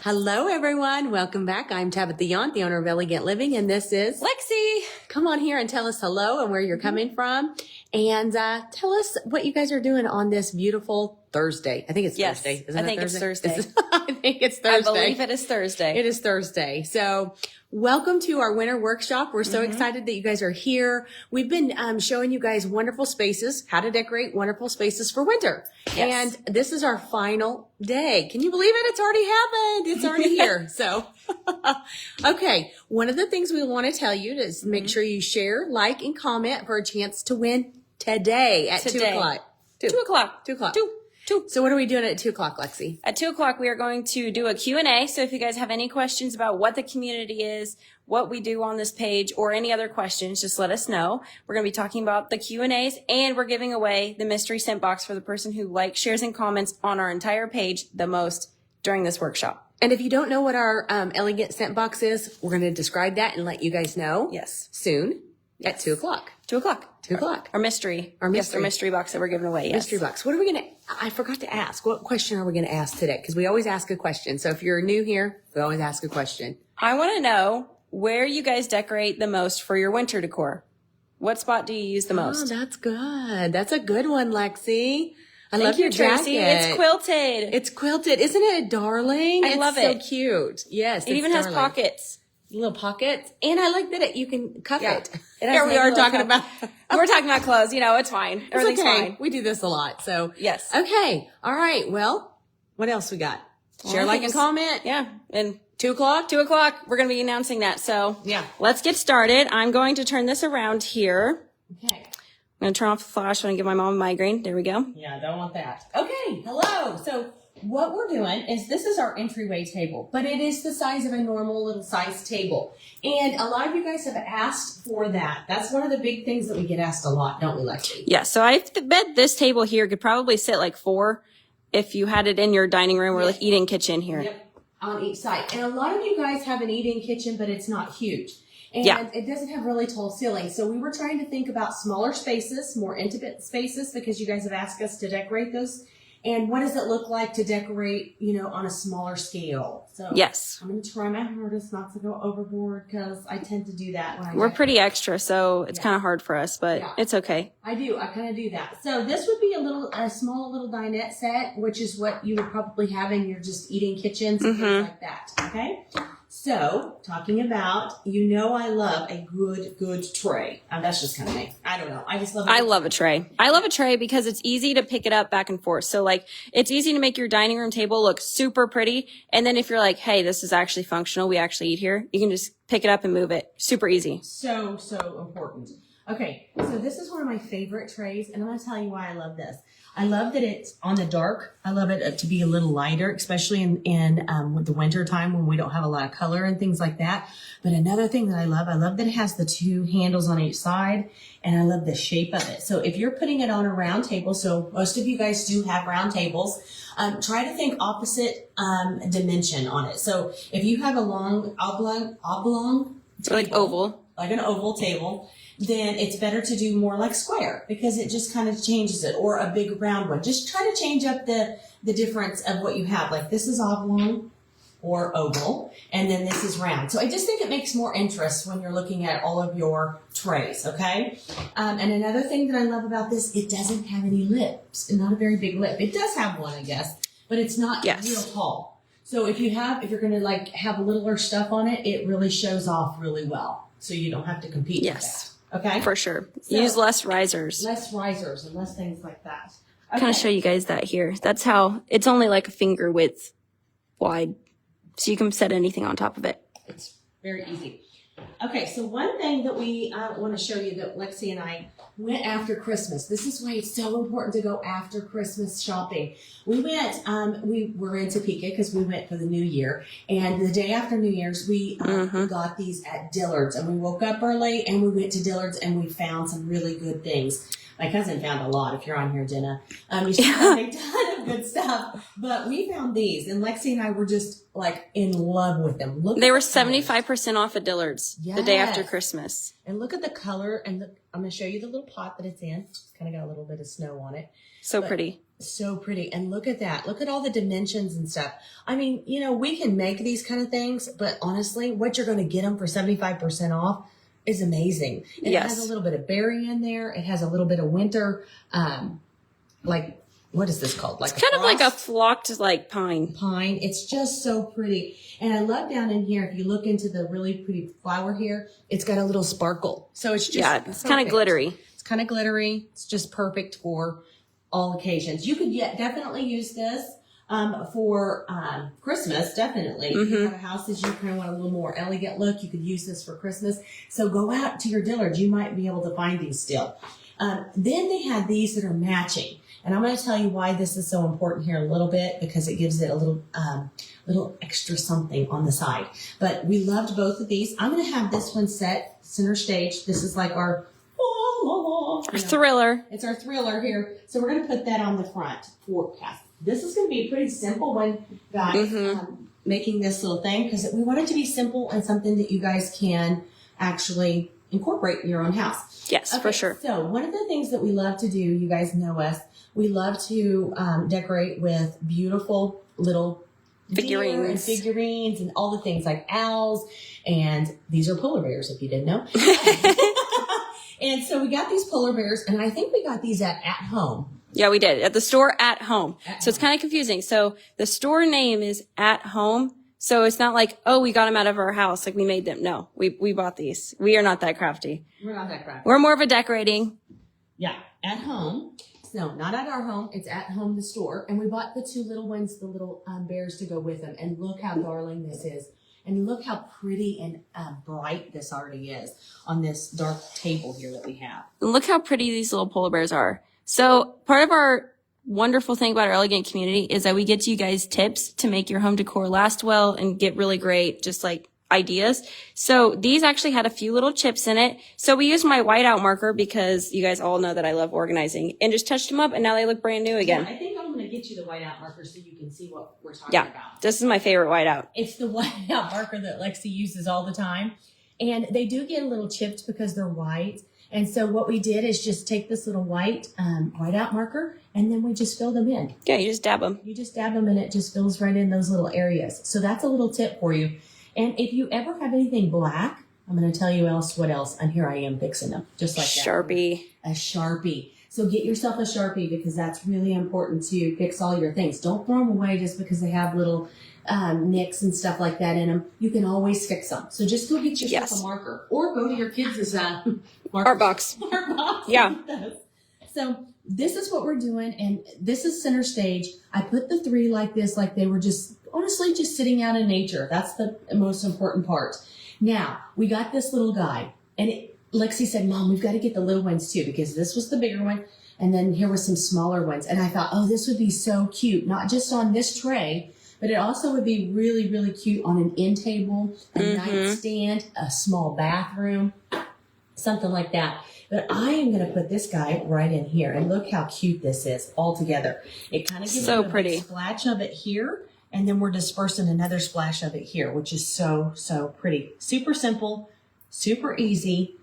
Hello, everyone. Welcome back. I'm Tabitha Yount, the owner of Elegant Living, and this is Lexi. Come on here and tell us hello and where you're coming from, and tell us what you guys are doing on this beautiful Thursday. I think it's Thursday. I think it's Thursday. I think it's Thursday. I believe it is Thursday. It is Thursday. So welcome to our winter workshop. We're so excited that you guys are here. We've been showing you guys wonderful spaces, how to decorate wonderful spaces for winter. Yes. And this is our final day. Can you believe it? It's already happened. It's already here. So, okay. One of the things we want to tell you is make sure you share, like, and comment for a chance to win today at 2 o'clock. 2 o'clock. 2 o'clock. 2. So what are we doing at 2 o'clock, Lexi? At 2 o'clock, we are going to do a Q&A. So if you guys have any questions about what the community is, what we do on this page, or any other questions, just let us know. We're going to be talking about the Q&As, and we're giving away the mystery scent box for the person who likes, shares, and comments on our entire page the most during this workshop. And if you don't know what our elegant scent box is, we're going to describe that and let you guys know soon at 2 o'clock. 2 o'clock. 2 o'clock. Our mystery. Yes, our mystery box that we're giving away. Yes. Mystery box. What are we going to, I forgot to ask. What question are we going to ask today? Because we always ask a question. So if you're new here, we always ask a question. I want to know where you guys decorate the most for your winter decor. What spot do you use the most? Oh, that's good. That's a good one, Lexi. I love Thank you, your Tracy. jacket. It's quilted. It's quilted. Isn't it darling? I love it. It's so cute. Yes. It even has pockets. Little pockets. And I like that you can cuff it. Here we are talking about. We're talking about clothes. You know, it's fine. Everything's fine. We do this a lot. So yes. Okay. All right. Well, what else we got? Share, like, and comment. Yeah. And 2 o'clock? 2 o'clock. We're going to be announcing that. So yeah. Let's get started. I'm going to turn this around here. Okay. I'm going to turn off the flash and give my mom a migraine. There we go. Yeah, I don't want that. Okay. Hello. So what we're doing is this is our entryway table, but it is the size of a normal little size table. And a lot of you guys have asked for that. That's one of the big things that we get asked a lot, don't we, Lexi? Yeah. So I bet this table here could probably sit like 4 if you had it in your dining room or like eating kitchen here. Yep. On each side. And a lot of you guys have an eating kitchen, but it's not huge. And it doesn't have really tall ceilings. So we were trying to think about smaller spaces, more intimate spaces, because you guys have asked us to decorate those. And what does it look like to decorate, on a smaller scale? So yes. I'm going to try my hardest not to go overboard because I tend to do that when I We're pretty extra, so it's kind of hard for us, but it's okay. I kind of do that. So this would be a small little dinette set, which is what you would probably have in your just eating kitchens and things like that. Okay. So, talking about, I love a good tray. That's just kind of me. I don't know. I just love it. I love a tray. I love a tray because it's easy to pick it up back and forth. So, it's easy to make your dining room table look super pretty. And then if you're like, hey, this is actually functional, we actually eat here, you can just pick it up and move it. Super easy. So important. Okay, so this is one of my favorite trays, and I'm going to tell you why I love this. I love that it's on the dark. I love it to be a little lighter, especially in the winter time when we don't have a lot of color and things like that. But another thing that I love that it has the 2 handles on each side, and I love the shape of it. So if you're putting it on a round table, so most of you guys do have round tables, try to think opposite dimension on it. So if you have a long oblong table, like oval, like an oval table, then it's better to do more like square because it just kind of changes it, or a big round one. Just try to change up the difference of what you have. Like this is oblong or oval, and then this is round. So I just think it makes more interest when you're looking at all of your trays, okay? And another thing that I love about this, it doesn't have any lips, not a very big lip. It does have one, I guess, but it's not real tall. So if you're going to have littler stuff on it, it really shows off really well. So you don't have to compete with that. Okay. For sure. So, use less risers. Less risers and less things like that. Okay. Kind of show you guys that here. That's how it's only like a finger width wide. So you can set anything on top of it. It's very easy. Okay, so one thing that we want to show you that Lexi and I went after Christmas. This is why it's so important to go after Christmas shopping. We were in Topeka because we went for the New Year. And the day after New Year's, we got these at Dillard's. And we woke up early and we went to Dillard's and we found some really good things. My cousin found a lot. If you're on here, Jenna, she found a ton of good stuff. But we found these, and Lexi and I were just in love with them. They were 75% off at Dillard's the day after Christmas. And look at the color, and I'm going to show you the little pot that it's in. It's kind of got a little bit of snow on it. So pretty. So pretty. And look at that. Look at all the dimensions and stuff. I mean, we can make these kind of things, but honestly, what you're going to get them for 75% off is amazing. And Yes. It has a little bit of berry in there. It has a little bit of winter, what is this called? Like It's kind of like a frost flocked like pine. pine. It's just so pretty. And I love down in here, if you look into the really pretty flower here, it's got a little sparkle. So it's just Yeah, it's kind of perfect. glittery. It's kind of glittery. It's just perfect for all occasions. You could definitely use this for Christmas, definitely. If you have a house that you kind of want a little more elegant look, you could use this for Christmas. So go out to your Dillards. You might be able to find these still. Then they had these that are matching. And I'm going to tell you why this is so important here a little bit, because it gives it a little extra something on the side. But we loved both of these. I'm going to have this one set center stage. This is like our Thriller. It's our thriller here. So we're going to put that on the front for Cass. This is going to be a pretty simple one, guys, making this little thing, because we want it to be simple and something that you guys can actually incorporate in your own house. Yes, for sure. So one of the things that we love to do, you guys know us, we love to decorate with beautiful little deer and figurines and all the things like owls. And these are polar bears, if you didn't know. And so we got these polar bears, and I think we got these at home. Yeah, we did. At the store At Home. So it's kind of confusing. So the store name is At Home. So it's not like, oh, we got them out of our house. Like we made them. No, we bought these. We are not that crafty. We're not that crafty. We're more of a decorating. Yeah, At Home. No, not at our home. It's At Home, the store. And we bought the two little ones, the little bears to go with them. And look how darling this is. And look how pretty and bright this already is on this dark table here that we have. And look how pretty these little polar bears are. So part of our wonderful thing about our elegant community is that we get you guys tips to make your home decor last well and get really great, just like ideas. So these actually had a few little chips in it. So we used my whiteout marker because you guys all know that I love organizing, and just touched them up, and now they look brand new again. Yeah, I think I'm going to get you the whiteout marker so you can see what we're talking about. This is my favorite whiteout. It's the whiteout marker that Lexi uses all the time. And they do get a little chipped because they're white. And so what we did is just take this little whiteout marker, and then we just fill them in. Yeah, you just dab them. You just dab them, and it just fills right in those little areas. So that's a little tip for you. And if you ever have anything black, I'm going to tell you what else. And here I am fixing them, just like that. Sharpie. A Sharpie. So get yourself a Sharpie, because that's really important to fix all your things. Don't throw them away just because they have little nicks and stuff like that in them. You can always fix them. So just go get yourself a marker, or go to your kids' art box. Art box. Yeah. So this is what we're doing, and this is center stage. I put the three like this, like they were just honestly just sitting out in nature. That's the most important part. Now we got this little guy, and Lexi said, "Mom, we've got to get the little ones too, because this was the bigger one, and then here was some smaller ones." And I thought, oh, this would be so cute, not just on this tray, but it also would be really, really cute on an end table, a nightstand, a small bathroom, something like that. But I am going to put this guy right in here, and look how cute this is all together. It kind of gives so you a pretty big splash of it here, and then we're dispersing another splash of it here, which is so, so pretty. Super simple, super easy,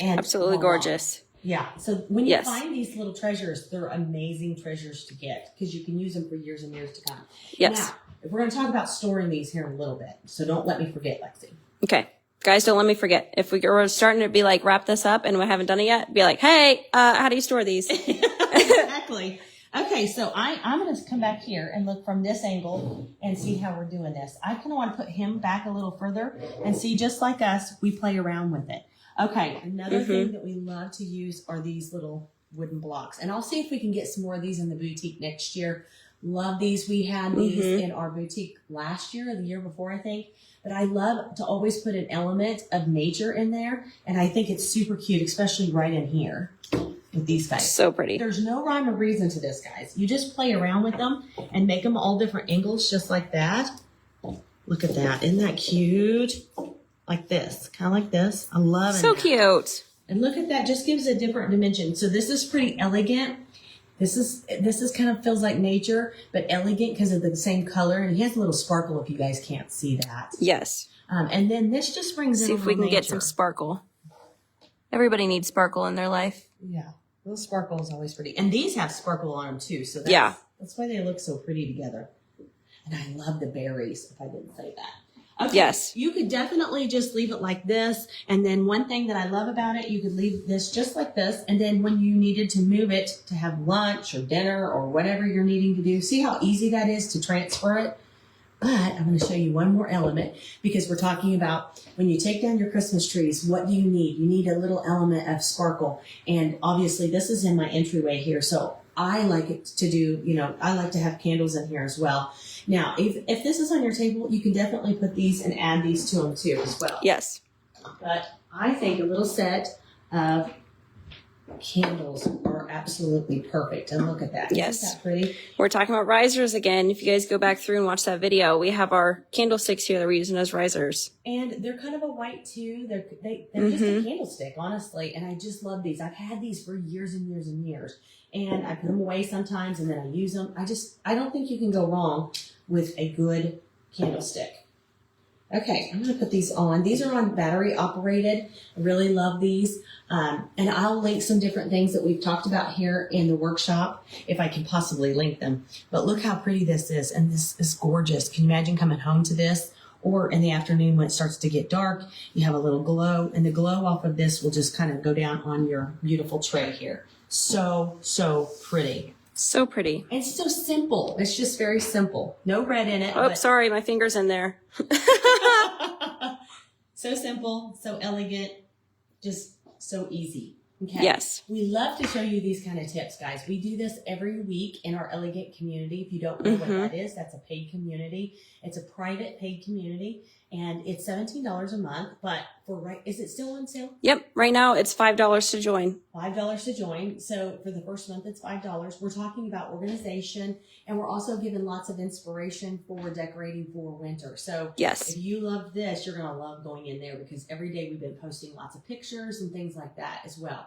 and absolutely gorgeous. Yeah. So when you find these little treasures, they're amazing treasures to get, because you can use them for years and years to come. Yes. Now, we're going to talk about storing these here in a little bit, so don't let me forget, Lexi. Okay. Guys, don't let me forget. If we're starting to be like, wrap this up and we haven't done it yet, be like, hey, how do you store these? Exactly. Okay, so I'm going to come back here and look from this angle and see how we're doing this. I kind of want to put him back a little further and see, just like us, we play around with it. Okay, another thing that we love to use are these little wooden blocks. And I'll see if we can get some more of these in the boutique next year. Love these. We had these in our boutique last year or the year before, I think. But I love to always put an element of nature in there. And I think it's super cute, especially right in here with these guys. So pretty. There's no rhyme or reason to this, guys. You just play around with them and make them all different angles, just like that. Look at that. Isn't that cute? Like this. Kind of like this. I love it. So cute. And look at that. Just gives a different dimension. So this is pretty elegant. This is kind of feels like nature, but elegant because of the same color. And he has a little sparkle if you guys can't see that. Yes. And then this just brings in see a if we can little get some nature. sparkle. Everybody needs sparkle in their life. Yeah. Little sparkle is always pretty. And these have sparkle on them too. So that's why they look so pretty together. And I love the berries, if I didn't say that. Okay. Yes. You could definitely just leave it like this. And then one thing that I love about it, you could leave this just like this. And then when you needed to move it to have lunch or dinner or whatever you're needing to do, see how easy that is to transfer it? But I'm going to show you one more element because we're talking about when you take down your Christmas trees, what do you need? You need a little element of sparkle. And obviously this is in my entryway here. So I like it to do, I like to have candles in here as well. Now, if this is on your table, you can definitely put these and add these to them too as well. Yes. But I think a little set of candles are absolutely perfect. And look at that. Yes. Isn't that pretty? We're talking about risers again. If you guys go back through and watch that video, we have our candlesticks here that we're using as risers. And they're kind of a white too. They're just a candlestick, honestly. And I just love these. I've had these for years and years and years. And I put them away sometimes and then I use them. I don't think you can go wrong with a good candlestick. Okay, I'm going to put these on. These are on battery operated. I really love these. And I'll link some different things that we've talked about here in the workshop if I can possibly link them. But look how pretty this is. And this is gorgeous. Can you imagine coming home to this? Or in the afternoon when it starts to get dark, you have a little glow. And the glow off of this will just kind of go down on your beautiful tray here. So, so pretty. So pretty. It's so simple. It's just very simple. No red in it. Oh, sorry. My finger's in there. So simple, so elegant, just so easy. Okay. Yes. We love to show you these kind of tips, guys. We do this every week in our Elegant community. If you don't know what that is, that's a paid community. It's a private paid community, and it's $17 a month. But is it still on sale? Yep. Right now, it's $5 to join. $5 to join. So for the first month, it's $5. We're talking about organization, and we're also giving lots of inspiration for decorating for winter. So yes, if you love this, you're going to love going in there because every day we've been posting lots of pictures and things like that as well.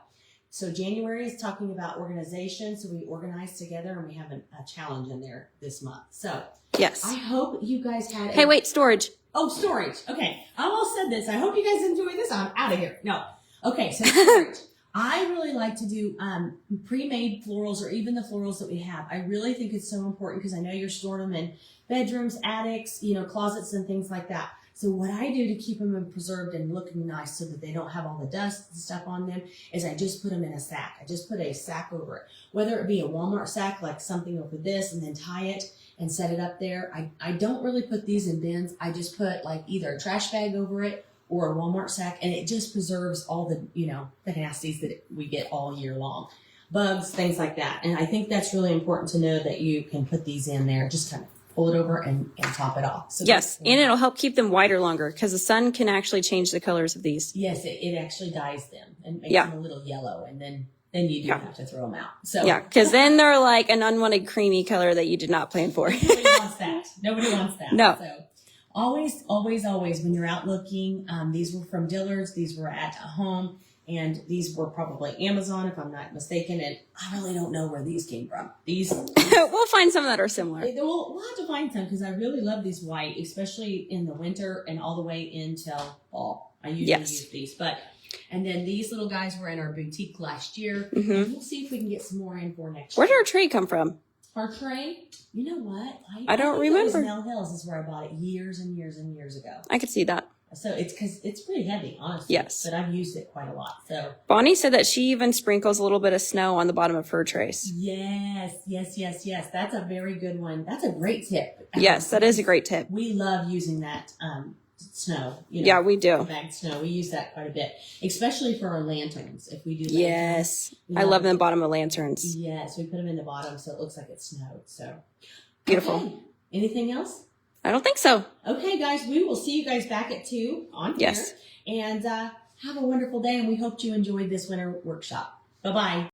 So January is talking about organization. So we organize together and we have a challenge in there this month. So yes, I hope you guys had. Hey, wait, storage. Oh, storage. Okay. I almost said this. I hope you guys enjoy this. I'm out of here. No. Okay. So storage. I really like to do pre-made florals or even the florals that we have. I really think it's so important because I know you're storing them in bedrooms, attics, closets and things like that. So what I do to keep them preserved and looking nice so that they don't have all the dust and stuff on them is I just put them in a sack. I just put a sack over it, whether it be a Walmart sack, like something over this, and then tie it and set it up there. I don't really put these in bins. I just put like either a trash bag over it or a Walmart sack, and it just preserves all the, the nasties that we get all year long. Bugs, things like that. And I think that's really important to know that you can put these in there, just kind of pull it over and top it off. So yes, and it'll help keep them whiter longer because the sun can actually change the colors of these. Yes, it actually dyes them and makes them a little yellow, and then you do have to throw them out. So yeah, because then they're like an unwanted creamy color that you did not plan for. Nobody wants that. Nobody wants that. No. So always, always, always, when you're out looking, these were from Dillard's, these were at home, and these were probably Amazon, if I'm not mistaken. And I really don't know where these came from. We'll find some that are similar. We'll have to find some because I really love these white, especially in the winter and all the way until fall. I usually use these, and then these little guys were in our boutique last year. And we'll see if we can get some more in for next year. Where did our tree come from? Our tray, you know what? I don't think remember. It was Mel Hills is where I bought it years and years and years ago. I could see that. So it's because it's pretty heavy, honestly. Yes. But I've used it quite a lot. So Bonnie said that she even sprinkles a little bit of snow on the bottom of her trays. yes. That's a very good one. That's a great tip. Yes, that is a great tip. We love using that snow. Yeah, we do. Bagged snow. We use that quite a bit, especially for our lanterns. If we do lanterns, Yes. I love the bottom of lanterns. Yes, we put them in the bottom so it looks like it snowed. So beautiful. Okay. Anything else? I don't think so. Okay, guys, we will see you guys back at 2 on here. Yes. And have a wonderful day, and we hope you enjoyed this winter workshop. Bye-bye.